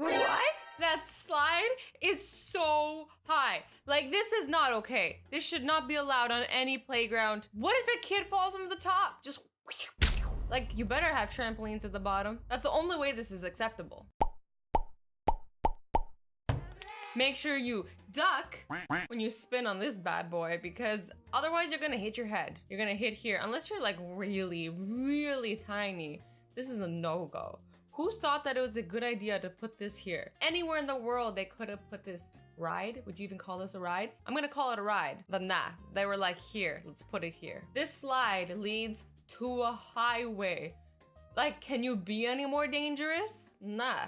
What? That slide is so high. Like, this is not okay. This should not be allowed on any playground. What if a kid falls from the top? Just like, you better have trampolines at the bottom. That's the only way this is acceptable. Make sure you duck when you spin on this bad boy, because otherwise you're gonna hit your head. You're gonna hit here, unless you're like really, really tiny. This is a no-go. Who thought that it was a good idea to put this here? Anywhere in the world they could have put this ride. Would you even call this a ride? I'm gonna call it a ride, but nah, they were like, here, let's put it here. This slide leads to a highway. Like, can you be any more dangerous? Nah,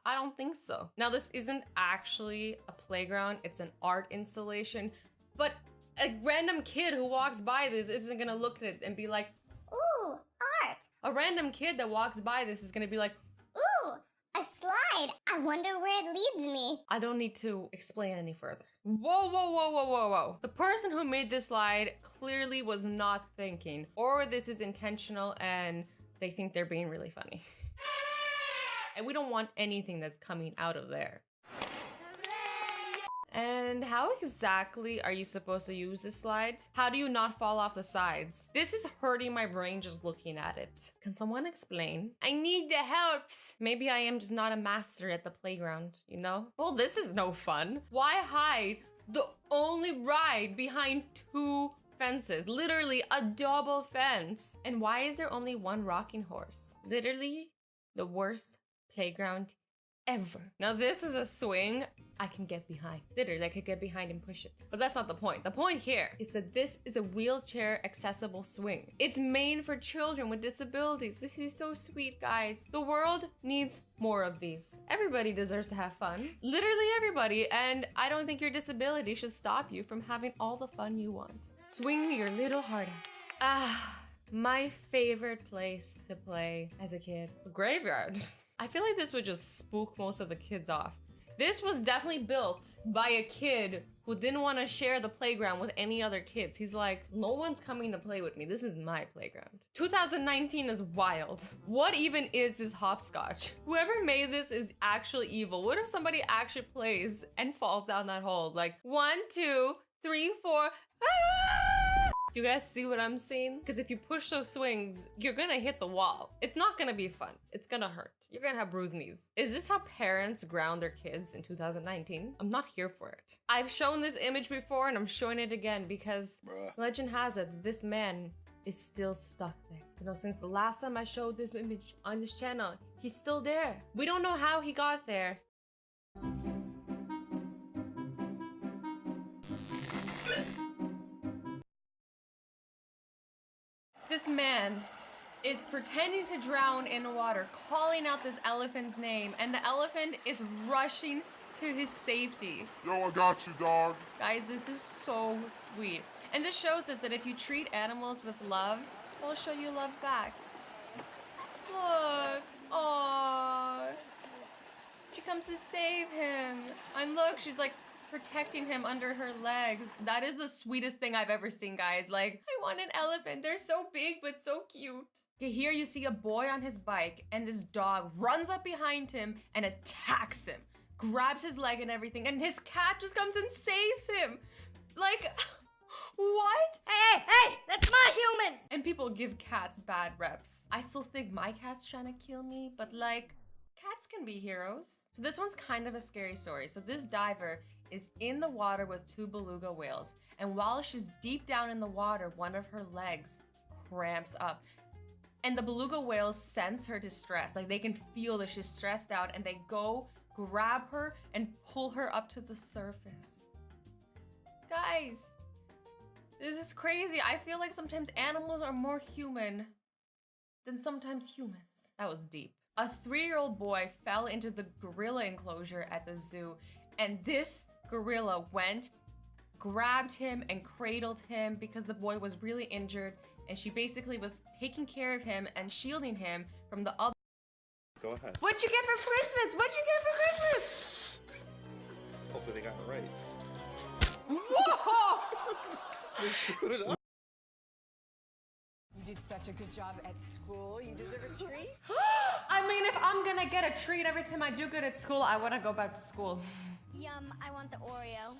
I don't think so. Now, this isn't actually a playground, it's an art installation, but a random kid who walks by this isn't gonna look at it and be like, Ooh, art. a random kid that walks by this is gonna be like, Ooh, a slide. I wonder where it leads me. I don't need to explain any further. Whoa, whoa, whoa, whoa, whoa, whoa. The person who made this slide clearly was not thinking, or this is intentional and they think they're being really funny. And we don't want anything that's coming out of there. And how exactly are you supposed to use this slide? How do you not fall off the sides? This is hurting my brain just looking at it. Can someone explain? I need the helps. Maybe I am just not a master at the playground, you know? Well, this is no fun. Why hide the only ride behind two fences? Literally a double fence. And why is there only one rocking horse? Literally the worst playground ever. Now this is a swing I can get behind. Literally, I could get behind and push it. But that's not the point. The point here is that this is a wheelchair accessible swing. It's made for children with disabilities. This is so sweet, guys. The world needs more of these. Everybody deserves to have fun. Literally everybody. And I don't think your disability should stop you from having all the fun you want. Swing your little heart out. Ah, my favorite place to play as a kid. The graveyard. I feel like this would just spook most of the kids off. This was definitely built by a kid who didn't want to share the playground with any other kids. He's like, no one's coming to play with me. This is my playground. 2019 is wild. What even is this hopscotch? Whoever made this is actually evil. What if somebody actually plays and falls down that hole? Like 1, 2, 3, 4. Ah! Do you guys see what I'm saying? Because if you push those swings, you're gonna hit the wall. It's not gonna be fun. It's gonna hurt. You're gonna have bruised knees. Is this how parents ground their kids in 2019? I'm not here for it. I've shown this image before and I'm showing it again because legend has it that this man is still stuck there. You know, since the last time I showed this image on this channel, he's still there. We don't know how he got there. This man is pretending to drown in water, calling out this elephant's name, and the elephant is rushing to his safety. Yo, I got you, dog. Guys, this is so sweet. And this shows us that if you treat animals with love, they'll show you love back. Look, aww. She comes to save him. And look, she's like protecting him under her legs. That is the sweetest thing I've ever seen, guys. Like, I want an elephant. They're so big, but so cute. Okay, here you see a boy on his bike and this dog runs up behind him and attacks him, grabs his leg and everything, and his cat just comes and saves him. Like, what? Hey, that's my human! And people give cats bad reps. I still think my cat's trying to kill me, but like, cats can be heroes. So this one's kind of a scary story. So this diver is in the water with 2 beluga whales. And while she's deep down in the water, one of her legs cramps up. And the beluga whales sense her distress. Like, they can feel that she's stressed out and they go grab her and pull her up to the surface. Guys, this is crazy. I feel like sometimes animals are more human than sometimes humans. That was deep. A 3-year-old boy fell into the gorilla enclosure at the zoo, and this gorilla went, grabbed him and cradled him because the boy was really injured, and she basically was taking care of him and shielding him from the other. Go ahead. What'd you get for Christmas? What'd you get for Christmas? Hopefully they got it right. Whoa! They screwed it up. You did such a good job at school. You deserve a treat. I mean, if I'm gonna I get a treat every time I do good at school, I want to go back to school. Yum, I want the Oreo.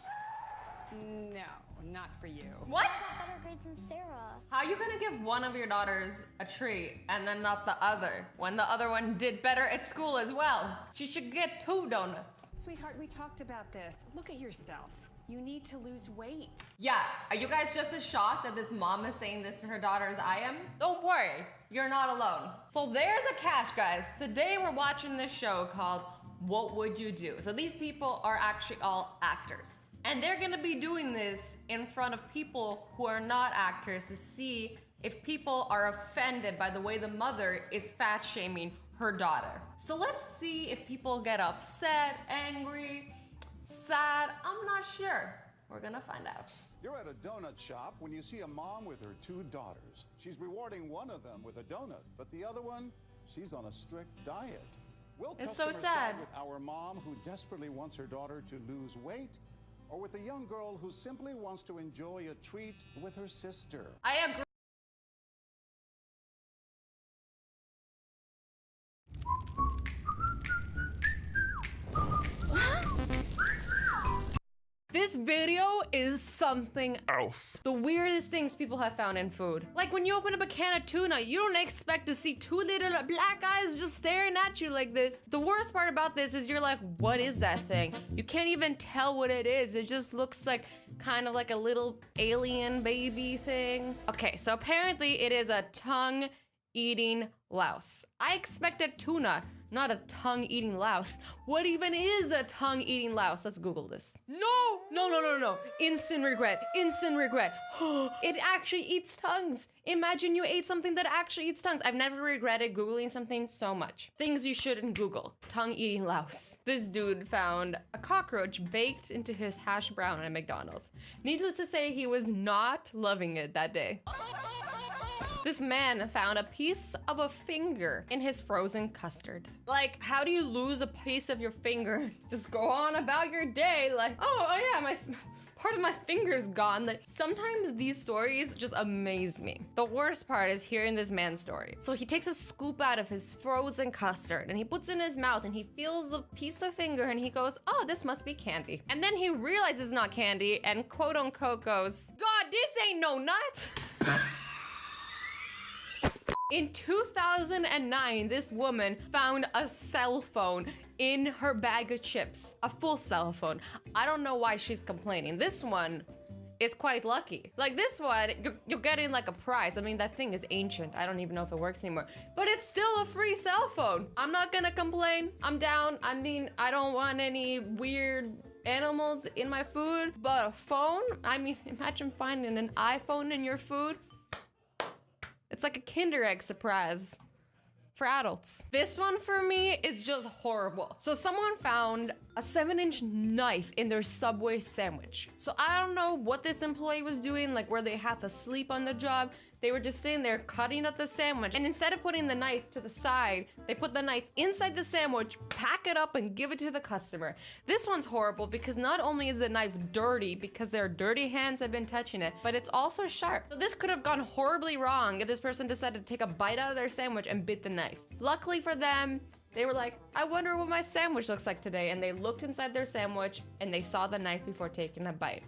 No, not for you. What? I got better grades than Sarah. How are you gonna give one of your daughters a treat and then not the other when the other one did better at school as well? She should get 2 donuts. Sweetheart, we talked about this. Look at yourself. You need to lose weight. Yeah, are you guys just as shocked that this mom is saying this to her daughter as I am? Don't worry, you're not alone. So there's a catch, guys. Today we're watching this show called What Would You Do? So these people are actually all actors. And they're gonna be doing this in front of people who are not actors to see if people are offended by the way the mother is fat shaming her daughter. So let's see if people get upset, angry, sad. I'm not sure. We're gonna find out. You're at a donut shop when you see a mom with her 2 daughters. She's rewarding one of them with a donut, but the other one, she's on a strict diet. Will It's so customers sad. side with our mom who desperately wants her daughter to lose weight, or with a young girl who simply wants to enjoy a treat with her sister? I agree. This video is something else. The weirdest things people have found in food. Like when you open up a can of tuna, you don't expect to see 2 little black eyes just staring at you like this. The worst part about this is you're like, what is that thing? You can't even tell what it is. It just looks like kind of like a little alien baby thing. Okay, so apparently it is a tongue-eating louse. I expected tuna, not a tongue-eating louse. What even is a tongue-eating louse? Let's Google this. No! Instant regret, instant regret. It actually eats tongues. Imagine you ate something that actually eats tongues. I've never regretted Googling something so much. Things you shouldn't Google. Tongue-eating louse. This dude found a cockroach baked into his hash brown at McDonald's. Needless to say, he was not loving it that day. This man found a piece of a finger in his frozen custard. Like, how do you lose a piece of your finger? Just go on about your day like, oh yeah, my part of my finger's gone. Like, sometimes these stories just amaze me. The worst part is hearing this man's story. So he takes a scoop out of his frozen custard and he puts it in his mouth and he feels the piece of finger and he goes, oh, this must be candy. And then he realizes it's not candy and quote unquote goes, God, this ain't no nut. In 2009, this woman found a cell phone in her bag of chips. A full cell phone. I don't know why she's complaining. This one is quite lucky. Like this one, you're getting like a prize. I mean, that thing is ancient. I don't even know if it works anymore. But it's still a free cell phone. I'm not gonna complain. I'm down. I mean, I don't want any weird animals in my food. But a phone? I mean, imagine finding an iPhone in your food. It's like a Kinder Egg surprise for adults. This one for me is just horrible. So someone found a 7-inch knife in their Subway sandwich. So I don't know what this employee was doing, like were they half asleep on the job? They were just sitting there cutting up the sandwich. And instead of putting the knife to the side, they put the knife inside the sandwich, pack it up and give it to the customer. This one's horrible because not only is the knife dirty because their dirty hands have been touching it, but it's also sharp. So this could have gone horribly wrong if this person decided to take a bite out of their sandwich and bit the knife. Luckily for them, they were like, I wonder what my sandwich looks like today. And they looked inside their sandwich and they saw the knife before taking a bite.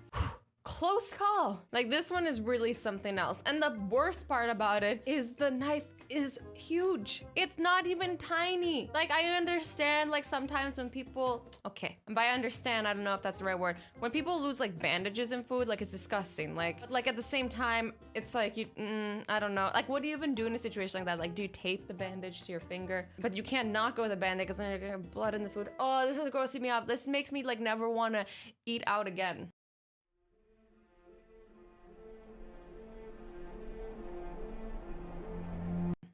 Close call. Like this one is really something else. And the worst part about it is the knife is huge. It's not even tiny. Like I understand like sometimes when people, okay, and by understand, I don't know if that's the right word. When people lose like bandages in food, like it's disgusting. Like at the same time, it's like you, I don't know. Like what do you even do in a situation like that? Like do you tape the bandage to your finger? But you can't not go with the bandage because then you're gonna get blood in the food. Oh, this is grossing me out. This makes me like never want to eat out again.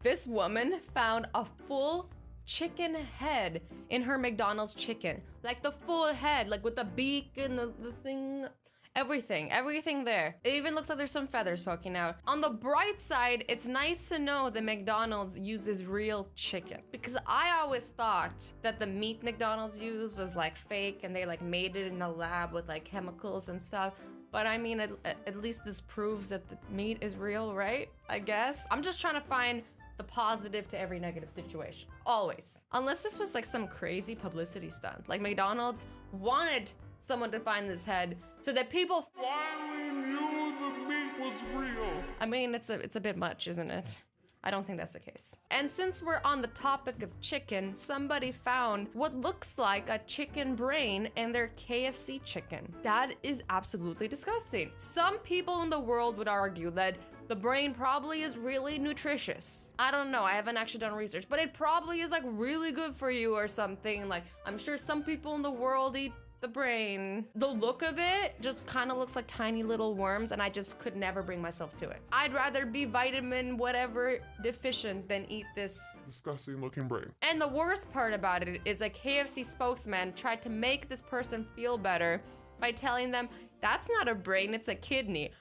This woman found a full chicken head in her McDonald's chicken. Like the full head, like with the beak and the thing, everything there. It even looks like there's some feathers poking out. On the bright side, it's nice to know that McDonald's uses real chicken. Because I always thought that the meat McDonald's used was like fake and they like made it in a lab with like chemicals and stuff. But I mean, at least this proves that the meat is real, right? I guess. I'm just trying to find the positive to every negative situation. Always. Unless this was like some crazy publicity stunt. Like McDonald's wanted someone to find this head so that people Finally knew the meat was real. I mean, it's a bit much, isn't it? I don't think that's the case. And since we're on the topic of chicken, somebody found what looks like a chicken brain in their KFC chicken. That is absolutely disgusting. Some people in the world would argue that the brain probably is really nutritious. I don't know, I haven't actually done research, but it probably is like really good for you or something. Like, I'm sure some people in the world eat the brain. The look of it just kind of looks like tiny little worms, and I just could never bring myself to it. I'd rather be vitamin whatever deficient than eat this. Disgusting looking brain. And the worst part about it is a KFC spokesman tried to make this person feel better by telling them, that's not a brain, it's a kidney.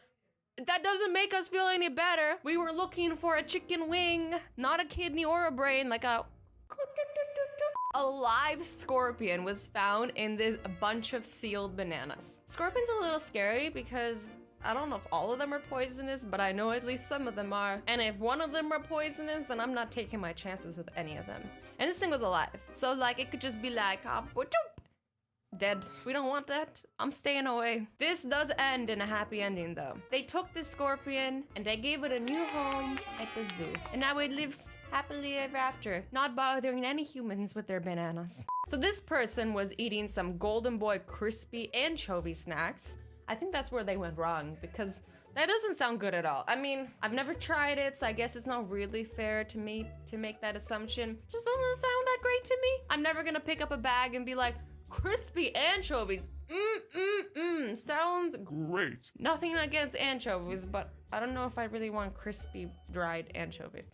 That doesn't make us feel any better. We were looking for a chicken wing, not a kidney or a brain, like a live scorpion was found in this bunch of sealed bananas. Scorpion's a little scary because I don't know if all of them are poisonous, but I know at least some of them are. And if one of them are poisonous, then I'm not taking my chances with any of them. And this thing was alive. So like it could just be like, dead. We don't want that. I'm staying away. This does end in a happy ending though. They took this scorpion and they gave it a new home at the zoo. And now it lives happily ever after, not bothering any humans with their bananas. So this person was eating some Golden Boy crispy anchovy snacks. I think that's where they went wrong because that doesn't sound good at all. I mean, I've never tried it, so I guess it's not really fair to me to make that assumption. It just doesn't sound that great to me. I'm never gonna pick up a bag and be like, crispy anchovies, sounds Great. nothing against anchovies, but I don't know if I really want crispy dried anchovies.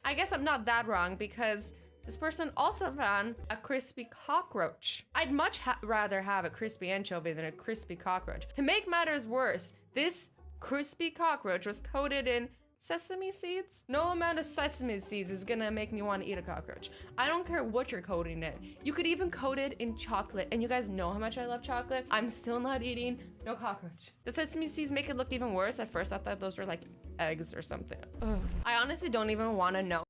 I guess I'm not that wrong because this person also found a crispy cockroach. I'd much rather have a crispy anchovy than a crispy cockroach. To make matters worse, this crispy cockroach was coated in sesame seeds. No amount of sesame seeds is gonna make me want to eat a cockroach. I don't care what you're coating it. You could even coat it in chocolate, and you guys know how much I love chocolate. I'm still not eating no cockroach. The sesame seeds make it look even worse. At first I thought those were like eggs or something. Ugh. I honestly don't even want to know.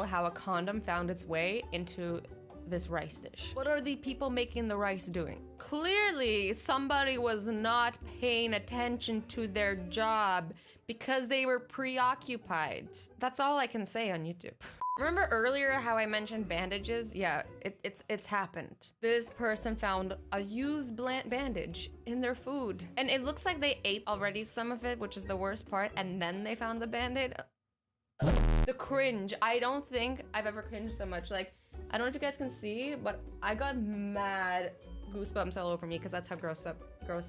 How a condom found its way into this rice dish. What are the people making the rice doing? Clearly, somebody was not paying attention to their job because they were preoccupied. That's all I can say on YouTube. Remember earlier how I mentioned bandages? Yeah, it's happened. This person found a used bandage in their food. And it looks like they ate already some of it, which is the worst part, and then they found the Band-Aid. The cringe. I don't think I've ever cringed so much. Like, I don't know if you guys can see, but I got mad goosebumps all over me because that's how grossed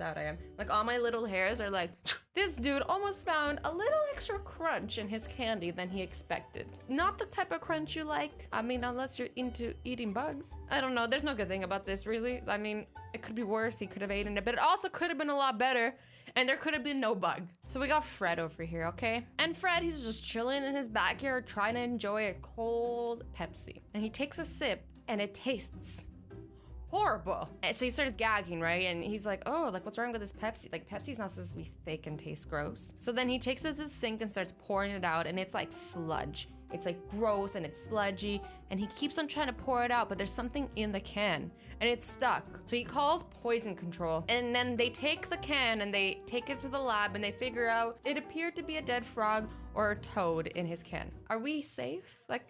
out I am. Like, all my little hairs are like, this dude almost found a little extra crunch in his candy than he expected. Not the type of crunch you like. I mean, unless you're into eating bugs. I don't know. There's no good thing about this, really. I mean, it could be worse. He could have eaten it, but it also could have been a lot better. And there could have been no bug. So we got Fred over here, okay? And Fred, he's just chilling in his backyard trying to enjoy a cold Pepsi. And he takes a sip and it tastes horrible. And so he starts gagging, right? And he's like, oh, like what's wrong with this Pepsi? Like Pepsi's not supposed to be thick and taste gross. So then he takes it to the sink and starts pouring it out, and it's like sludge. It's like gross and it's sludgy, and he keeps on trying to pour it out, but there's something in the can and it's stuck. So he calls poison control, and then they take the can and they take it to the lab and they figure out it appeared to be a dead frog or a toad in his can. Are we safe? Like,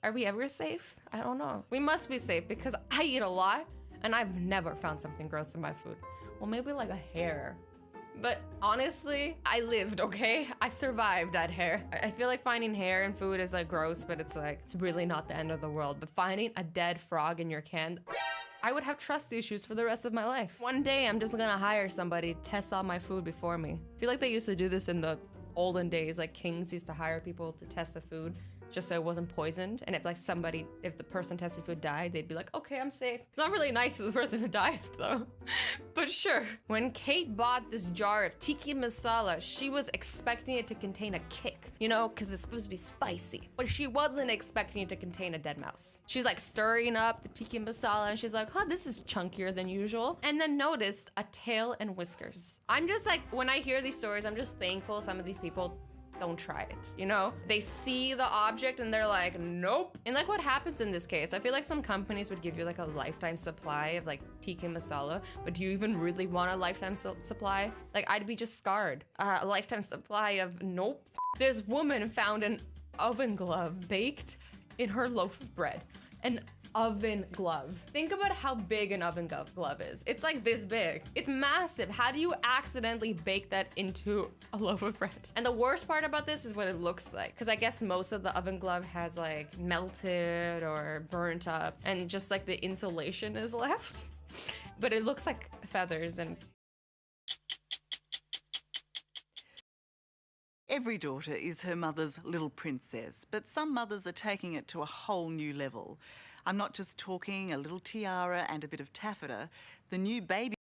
are we ever safe? I don't know. We must be safe because I eat a lot and I've never found something gross in my food. Well, maybe like a hair. But honestly, I lived, okay? I survived that hair. I feel like finding hair in food is like gross, but it's like, it's really not the end of the world. But finding a dead frog in your can, I would have trust issues for the rest of my life. One day, I'm just gonna hire somebody to test all my food before me. I feel like they used to do this in the olden days, like kings used to hire people to test the food. just so it wasn't poisoned. And if the person tested food died, they'd be like, okay, I'm safe. It's not really nice to the person who died though. But sure. When Kate bought this jar of tiki masala, she was expecting it to contain a kick, you know, because it's supposed to be spicy. But she wasn't expecting it to contain a dead mouse. She's like stirring up the tiki masala and she's like, huh, this is chunkier than usual. And then noticed a tail and whiskers. I'm just like, when I hear these stories, I'm just thankful some of these people don't try it, you know? They see the object and they're like, nope. And like what happens in this case, I feel like some companies would give you like a lifetime supply of like tikka masala, but do you even really want a lifetime supply? Like I'd be just scarred. A lifetime supply of nope. This woman found an oven glove baked in her loaf of bread. An oven glove. Think about how big an oven glove is. It's like this big. It's massive. How do you accidentally bake that into a loaf of bread? And the worst part about this is what it looks like. Because I guess most of the oven glove has like melted or burnt up and just like the insulation is left. But it looks like feathers and... Every daughter is her mother's little princess, but some mothers are taking it to a whole new level. I'm not just talking a little tiara and a bit of taffeta. The new baby